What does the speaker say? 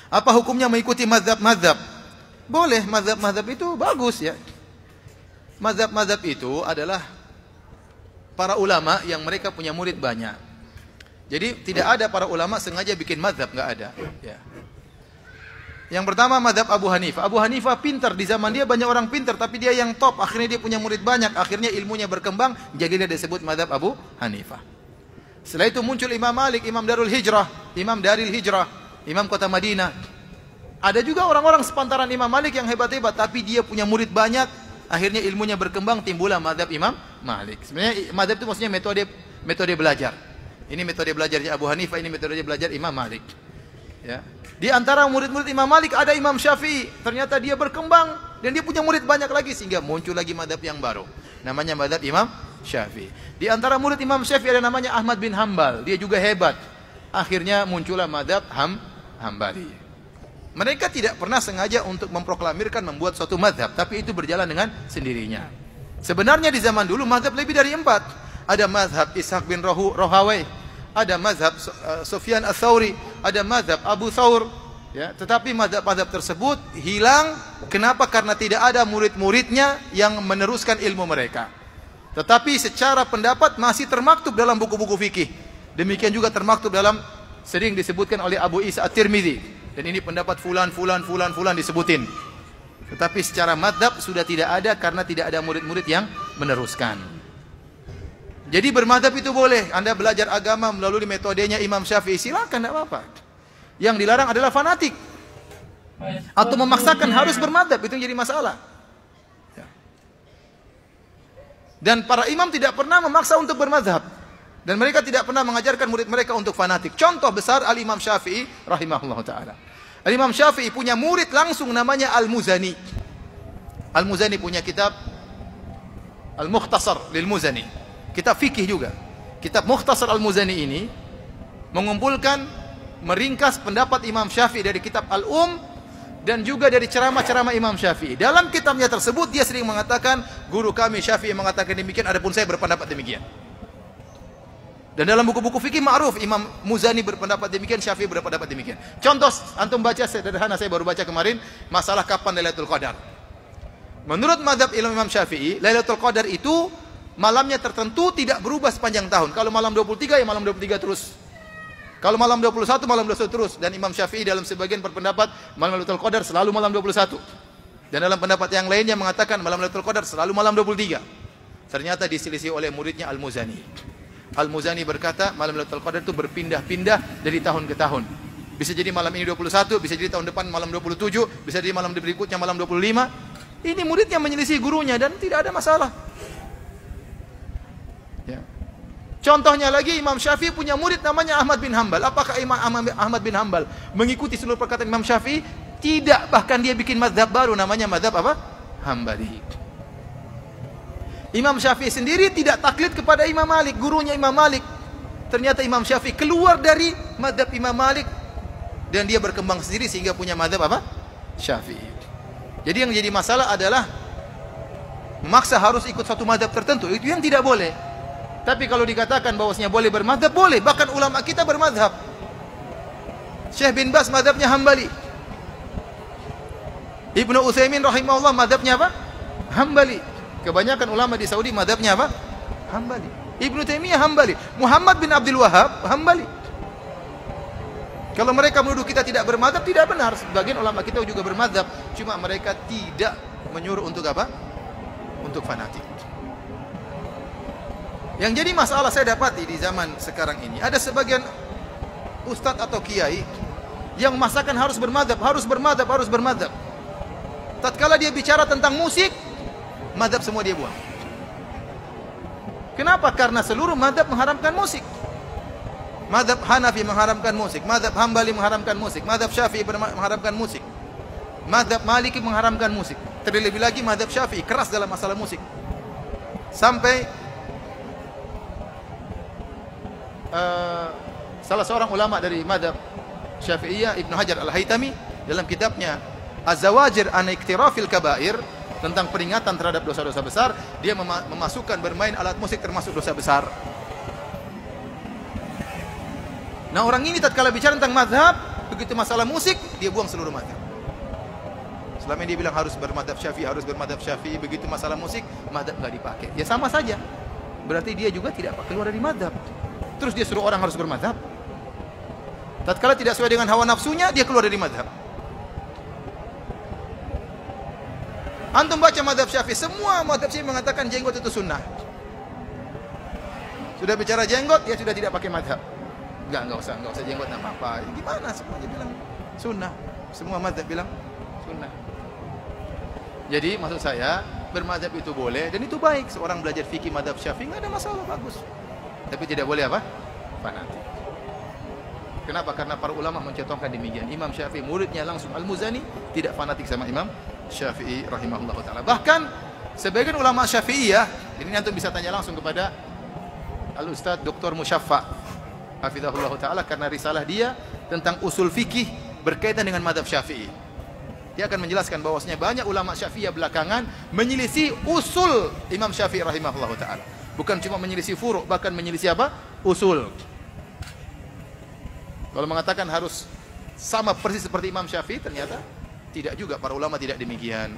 Apa hukumnya mengikuti mazhab-mazhab? Boleh, mazhab-mazhab itu bagus ya. Mazhab-mazhab itu adalah para ulama yang mereka punya murid banyak. Jadi tidak ada para ulama sengaja bikin mazhab, nggak ada. Ya. Yang pertama mazhab Abu Hanifah. Abu Hanifah pintar, di zaman dia banyak orang pintar, tapi dia yang top. Akhirnya dia punya murid banyak, akhirnya ilmunya berkembang, jadi dia disebut mazhab Abu Hanifah. Setelah itu muncul Imam Malik, Imam Darul Hijrah, Imam kota Madinah. Ada juga orang-orang sepantaran Imam Malik yang hebat-hebat, tapi dia punya murid banyak, akhirnya ilmunya berkembang, timbullah mazhab Imam Malik. Sebenarnya mazhab itu maksudnya metode belajar. Ini metode belajarnya Abu Hanifah, ini metode belajar Imam Malik. Ya. Di antara murid-murid Imam Malik ada Imam Syafi'i. Ternyata dia berkembang dan dia punya murid banyak lagi sehingga muncul lagi mazhab yang baru. Namanya mazhab Imam Syafi'i. Di antara murid Imam Syafi'i ada namanya Ahmad bin Hanbal. Dia juga hebat. Akhirnya muncullah mazhab Hambali. Mereka tidak pernah sengaja untuk memproklamirkan membuat suatu mazhab, tapi itu berjalan dengan sendirinya. Sebenarnya di zaman dulu mazhab lebih dari 4. Ada mazhab Ishaq bin Rohawai, ada mazhab Sufyan Ats-Tsauri, ada mazhab Abu Thawr, ya, tetapi mazhab-mazhab tersebut hilang. Kenapa? Karena tidak ada murid-muridnya yang meneruskan ilmu mereka. Tetapi secara pendapat masih termaktub dalam buku-buku fikih. Demikian juga termaktub dalam, sering disebutkan oleh Abu Isa At-Tirmidzi. Dan ini pendapat fulan disebutin. Tetapi secara mazhab sudah tidak ada karena tidak ada murid-murid yang meneruskan. Jadi bermadzhab itu boleh. Anda belajar agama melalui metodenya Imam Syafi'i, silakan, tidak apa-apa. Yang dilarang adalah fanatik atau memaksakan harus bermadzhab, itu yang jadi masalah. Dan para imam tidak pernah memaksa untuk bermadzhab, dan mereka tidak pernah mengajarkan murid mereka untuk fanatik. Contoh besar Al-Imam Syafi'i rahimahullah ta'ala. Al-Imam Syafi'i punya murid langsung namanya Al-Muzani. Al-Muzani punya kitab Al-Mukhtasar lil-Muzani, kitab fikih juga. Kitab Mukhtasar Al-Muzani ini mengumpulkan, meringkas pendapat Imam Syafi'i dari kitab Al-Um dan juga dari ceramah-ceramah Imam Syafi'i. Dalam kitabnya tersebut dia sering mengatakan, guru kami Syafi'i mengatakan demikian, adapun saya berpendapat demikian. Dan dalam buku-buku fikih ma'ruf, Imam Muzani berpendapat demikian, Syafi'i berpendapat demikian. Contoh, antum baca sederhana, saya baru baca kemarin, masalah kapan Lailatul Qadar. Menurut mazhab Imam Syafi'i, Lailatul Qadar itu malamnya tertentu, tidak berubah sepanjang tahun. Kalau malam 23 ya malam 23 terus. Kalau malam 21 malam 21 terus. Dan Imam Syafi'i dalam sebagian berpendapat malam Lailatul Qadar selalu malam 21. Dan dalam pendapat yang lainnya mengatakan malam Lailatul Qadar selalu malam 23. Ternyata diselisih oleh muridnya Al-Muzani. Al-Muzani berkata malam Lailatul Qadar itu berpindah-pindah dari tahun ke tahun. Bisa jadi malam ini 21, bisa jadi tahun depan malam 27, bisa jadi malam berikutnya malam 25. Ini muridnya menyelisih gurunya dan tidak ada masalah. Ya. Contohnya lagi Imam Syafi'i punya murid namanya Ahmad bin Hanbal. Apakah Imam Ahmad bin Hanbal mengikuti seluruh perkataan Imam Syafi'i? Tidak, bahkan dia bikin mazhab baru namanya mazhab apa? Hambali. Imam Syafi'i sendiri tidak taklid kepada Imam Malik, gurunya Imam Malik. Ternyata Imam Syafi'i keluar dari mazhab Imam Malik dan dia berkembang sendiri sehingga punya mazhab apa? Syafi'i. Jadi yang jadi masalah adalah memaksa harus ikut satu mazhab tertentu, itu yang tidak boleh. Tapi kalau dikatakan bahwasanya boleh bermadzhab, boleh. Bahkan ulama kita bermadzhab. Syekh bin Baz mazhabnya Hambali. Ibnu Utsaimin rahimahullah mazhabnya apa? Hambali. Kebanyakan ulama di Saudi mazhabnya apa? Hambali. Ibnu Taimiyah Hambali. Muhammad bin Abdul Wahhab Hambali. Kalau mereka menuduh kita tidak bermadzhab, tidak benar. Sebagian ulama kita juga bermadzhab, cuma mereka tidak menyuruh untuk apa? Untuk fanatik. Yang jadi masalah saya dapati di zaman sekarang ini, ada sebagian ustadz atau kiai yang memaksakan harus bermadzhab. Tatkala dia bicara tentang musik, mazhab semua dia buang. Kenapa? Karena seluruh mazhab mengharamkan musik. Mazhab Hanafi mengharamkan musik, mazhab Hambali mengharamkan musik, mazhab Syafi'i mengharamkan musik, mazhab Maliki mengharamkan musik. Terlebih lagi mazhab Syafi'i keras dalam masalah musik. Sampai salah seorang ulama dari mazhab Syafi'iyah, Ibnu Hajar Al-Haytami, dalam kitabnya Az-Zawajir an Iktirafil Kabair, tentang peringatan terhadap dosa-dosa besar, dia memasukkan bermain alat musik termasuk dosa besar. Nah, orang ini tatkala bicara tentang mazhab, begitu masalah musik, dia buang seluruh mazhab. Selama ini dia bilang harus bermadzhab Syafi'i, harus bermadzhab Syafi'i, begitu masalah musik, mazhab nggak dipakai. Ya sama saja. Berarti dia juga tidak keluar dari mazhab. Terus dia suruh orang harus bermadzhab. Tatkala tidak sesuai dengan hawa nafsunya, dia keluar dari mazhab. Antum baca mazhab Syafi'i, semua mazhab Syafi'i mengatakan jenggot itu sunnah. Sudah bicara jenggot, ya sudah tidak pakai mazhab. Enggak usah jenggot, enggak apa-apa. Gimana semuanya bilang sunnah? Semua mazhab bilang sunnah. Jadi maksud saya, bermadzhab itu boleh dan itu baik. Seorang belajar fikih mazhab Syafi'i enggak ada masalah, bagus. Tapi tidak boleh apa? Fanatik. Kenapa? Karena para ulama mencontohkan demikian. Imam Syafi'i muridnya langsung Al-Muzani tidak fanatik sama Imam Syafi'i rahimahullah taala. Bahkan sebagian ulama Syafi'iyah, ini nanti bisa tanya langsung kepada Al-Ustaz Dr. Musyaffa hafizahullah taala, karena risalah dia tentang usul fikih berkaitan dengan mazhab Syafi'i. Dia akan menjelaskan bahwasanya banyak ulama Syafi'iyah belakangan menyelisih usul Imam Syafi'i rahimahullah taala. Bukan cuma menyelisih furu', bahkan menyelisih apa? Usul. Kalau mengatakan harus sama persis seperti Imam Syafi'i, ternyata tidak juga, para ulama tidak demikian.